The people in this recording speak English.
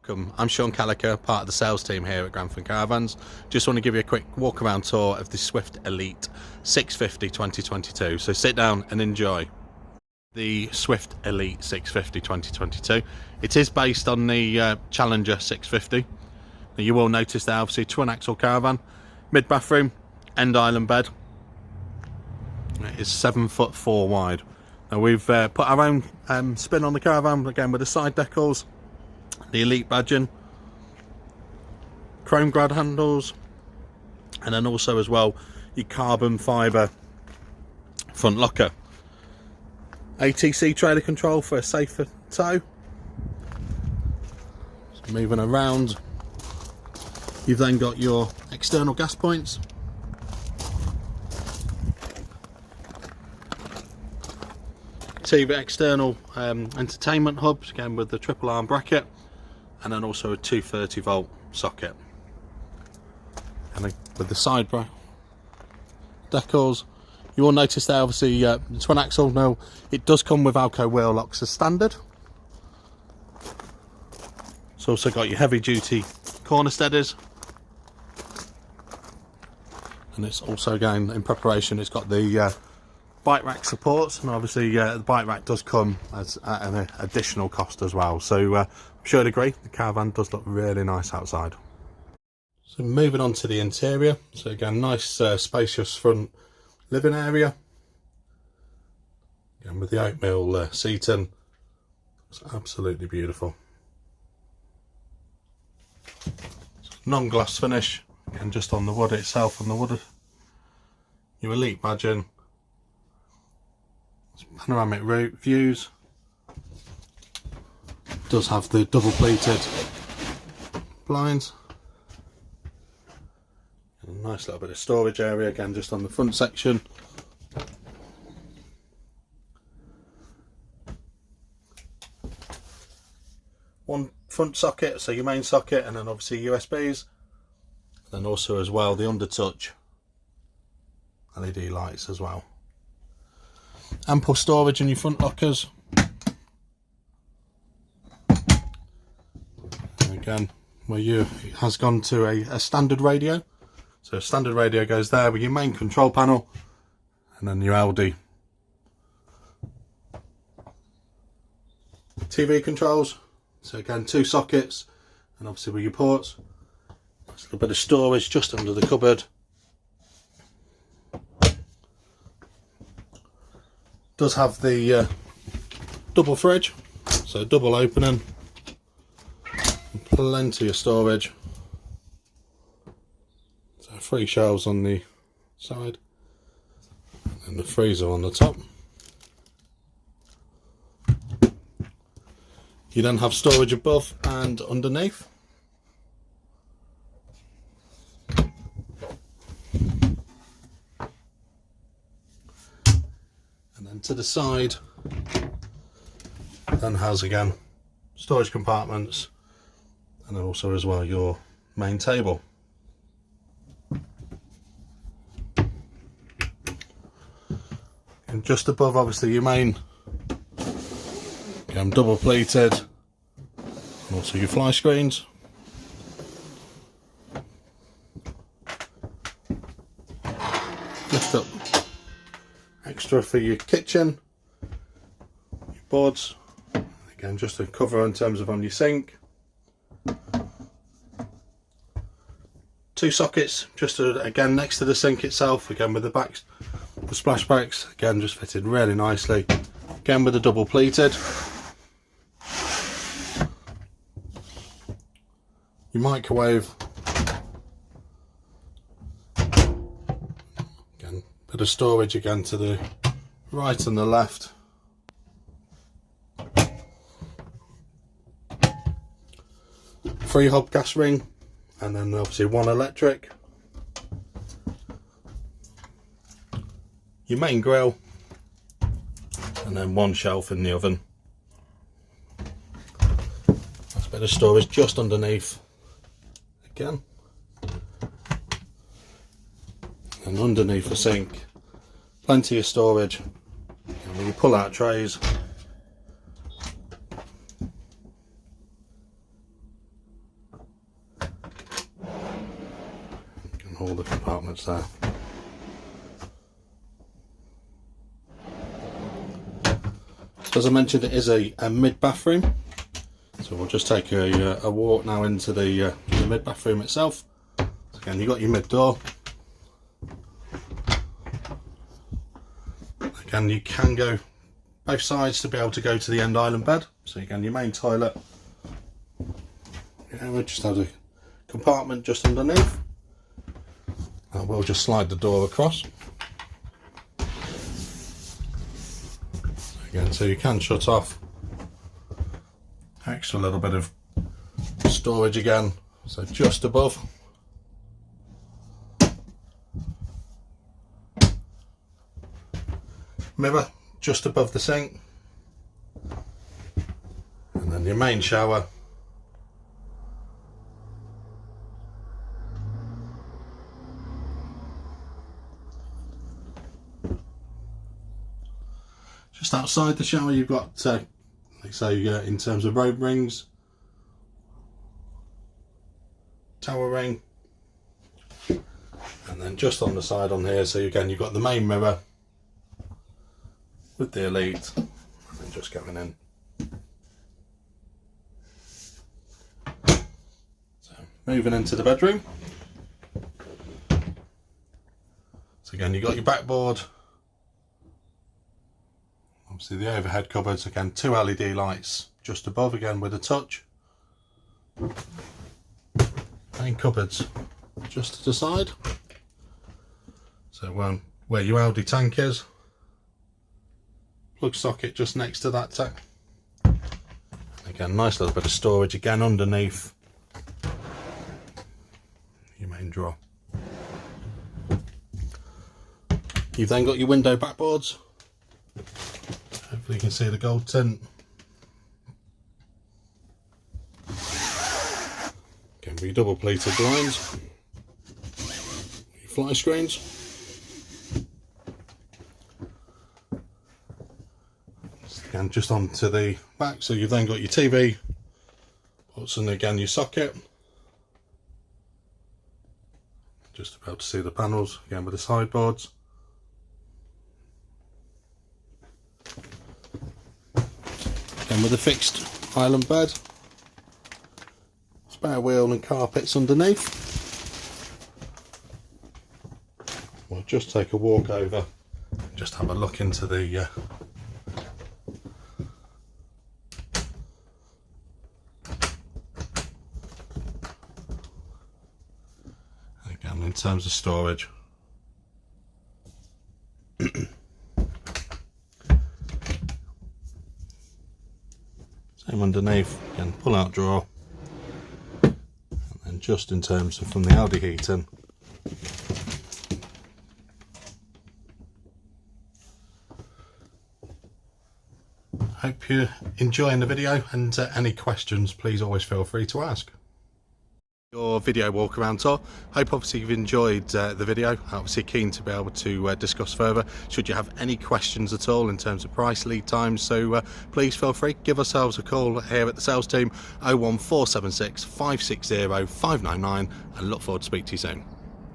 I'm Sean Calica, part of the sales team here at Caravans. Just want to give you a quick walk around tour of the Swift Elite 650 2022. So sit down and enjoy. The Swift Elite 650 2022. It is based on the Challenger 650. Now you will notice there obviously twin axle caravan, mid bathroom, end island bed. It is 7'4" wide. Now we've put our own spin on the caravan again with the side decals, the Elite badging, chrome grad handles, and then also as well your carbon fibre front locker. ATC trailer control for a safer tow. So moving around, you've then got your external gas points, TV external entertainment hubs again with the triple arm bracket, and then also a 230 volt socket, and with the side decals. You will notice there obviously the twin axle. Now it does come with Alco wheel locks as standard. It's also got your heavy duty corner steadies, and it's also again in preparation, it's got the bike rack supports, and obviously the bike rack does come as at an additional cost as well. So I'm sure you'd agree the caravan does look really nice outside. So moving on to the interior, so again nice spacious front living area, again with the oatmeal seating. It's absolutely beautiful. Non-glass finish, again just on the wood itself, on the wood, your Elite badging, panoramic roof views. Does have the double pleated blinds. And a nice little bit of storage area again just on the front section. One front socket, so your main socket, and then obviously USBs. And then also as well the undertouch LED lights as well. Ample storage in your front lockers. And again, where it has gone to a standard radio. So a standard radio goes there with your main control panel, and then your LD TV controls. So again, two sockets, and obviously with your ports. There's a little bit of storage just under the cupboard. Does have the double fridge, so double opening, and plenty of storage. So 3 shelves on the side, and the freezer on the top. You then have storage above and underneath. And then to the side then has again storage compartments, and then also as well your main table. And just above obviously your main, again double pleated, and also your fly screens. Lift up extra for your kitchen, your boards, again just a cover in terms of on your sink. 2 sockets just again next to the sink itself, again with the splash backs, again just fitted really nicely, again with the double pleated. Your microwave, again bit of storage again to the right and the left. 3 hob gas ring, and then obviously 1 electric. Your main grill, and then 1 shelf in the oven. That's a bit of storage just underneath again, and underneath the sink plenty of storage, and when you pull out trays all the compartments there. So as I mentioned, it is a mid bathroom, so we'll just take a walk now into the mid bathroom itself. So again, you've got your mid door. Again, you can go both sides to be able to go to the end island bed. So again, your main toilet. Yeah, we'll just have a compartment just underneath. And we'll just slide the door across. Again, so you can shut off. Extra little bit of storage again, so just above. Mirror just above the sink, and then your main shower. Just outside the shower you've got, like say, in terms of robe rings, towel ring, and then just on the side on here, so again you've got the main mirror with the Elite, and then just going in. So moving into the bedroom. So again, you've got your backboard, obviously the overhead cupboards, again 2 LED lights just above, again with a touch. Main cupboards just to the side. So where your Audi tank is, plug socket just next to that tank. Again, nice little bit of storage again underneath your main drawer. You've then got your window backboards. Hopefully you can see the gold tint. Again, with your double pleated blinds, your fly screens. Again, just onto the back, so you've then got your TV ports and again your socket. Just about to see the panels again with the sideboards. Again with a fixed island bed, spare wheel and carpets underneath. We'll just take a walk over and just have a look into the again in terms of storage. Same underneath, again pull out drawer, and then just in terms of from the Audi heating, hope you're enjoying the video, and any questions please always feel free to ask. Your video walk around tour. Hope obviously you've enjoyed the video. Obviously keen to be able to discuss further should you have any questions at all in terms of price, lead times, so please feel free, give ourselves a call here at the sales team, 01476 560 599, and look forward to speak to you soon.